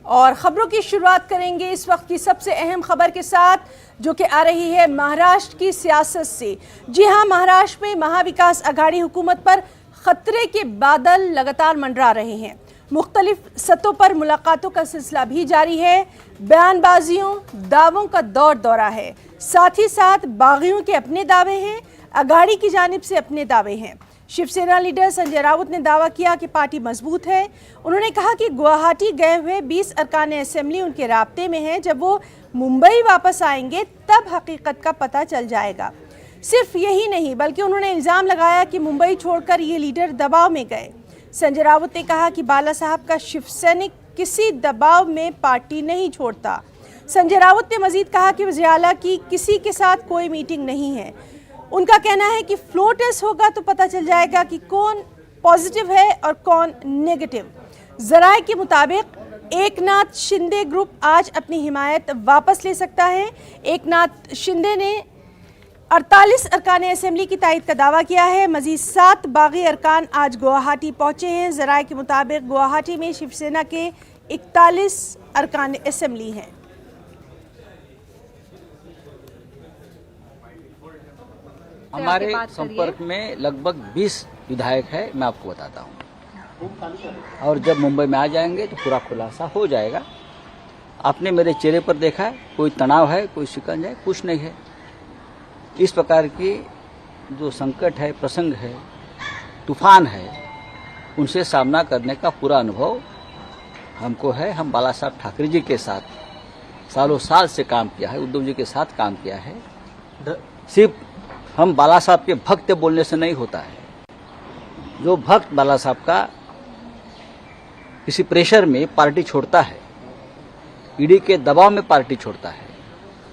और खबरों की शुरुआत करेंगे इस वक्त की सबसे अहम खबर के साथ, जो कि आ रही है महाराष्ट्र की सियासत से। जी हां, महाराष्ट्र में महाविकास आघाड़ी हुकूमत पर खतरे के बादल लगातार मंडरा रहे हैं। मुख्तलिफ सतहों पर मुलाकातों का सिलसिला भी जारी है। बयानबाजियों, दावों का दौर दौरा है। साथ ही साथ बागियों के अपने दावे हैं, आघाड़ी की जानिब से अपने दावे हैं। शिवसेना लीडर संजय राउत ने दावा किया कि पार्टी मजबूत है। उन्होंने कहा कि गुवाहाटी गए हुए 20 अरकान असेंबली उनके राब्ते में हैं। जब वो मुंबई वापस आएंगे तब हकीकत का पता चल जाएगा। सिर्फ यही नहीं, बल्कि उन्होंने इल्ज़ाम लगाया कि मुंबई छोड़कर ये लीडर दबाव में गए। संजय राउत ने कहा कि बाला साहब का शिवसैनिक किसी दबाव में पार्टी नहीं छोड़ता। संजय राउत ने मजीद कहा कि वज़ीर आला की किसी के साथ कोई मीटिंग नहीं है। उनका कहना है कि फ्लोर टेस्ट होगा तो पता चल जाएगा कि कौन पॉजिटिव है और कौन नेगेटिव। जराए के मुताबिक एकनाथ शिंदे ग्रुप आज अपनी हिमायत वापस ले सकता है। एकनाथ शिंदे ने 48 अरकान असेंबली की तायद का दावा किया है। मजीद 7 बागी अरकान आज गुवाहाटी पहुंचे हैं। जराए के मुताबिक गुवाहाटी में शिवसेना के 41 अरकान असेंबली हैं। हमारे संपर्क में लगभग 20 विधायक है, मैं आपको बताता हूँ। और जब मुंबई में आ जाएंगे तो पूरा खुलासा हो जाएगा। आपने मेरे चेहरे पर देखा है, कोई तनाव है, कोई शिकंज है, कुछ नहीं है। इस प्रकार की जो संकट है, प्रसंग है, तूफान है, उनसे सामना करने का पूरा अनुभव हमको है। हम बाला साहब ठाकरे जी के साथ सालों साल से काम किया है, उद्धव जी के साथ काम किया है। सिर्फ हम बाला साहब के भक्त बोलने से नहीं होता है। जो भक्त बाला साहब का किसी प्रेशर में पार्टी छोड़ता है, ईडी के दबाव में पार्टी छोड़ता है,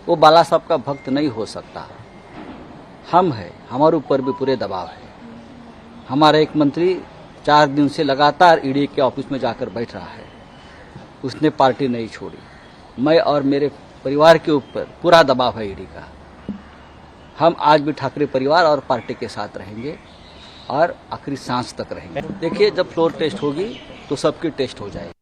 वो बाला साहब का भक्त नहीं हो सकता। हम है, हमारे ऊपर भी पूरे दबाव है। हमारा एक मंत्री 4 दिन से लगातार ईडी के ऑफिस में जाकर बैठ रहा है, उसने पार्टी नहीं छोड़ी। मैं और मेरे परिवार के ऊपर पूरा दबाव है ईडी का। हम आज भी ठाकरे परिवार और पार्टी के साथ रहेंगे और आखिरी सांस तक रहेंगे। देखिए, जब फ्लोर टेस्ट होगी तो सबकी टेस्ट हो जाएगी।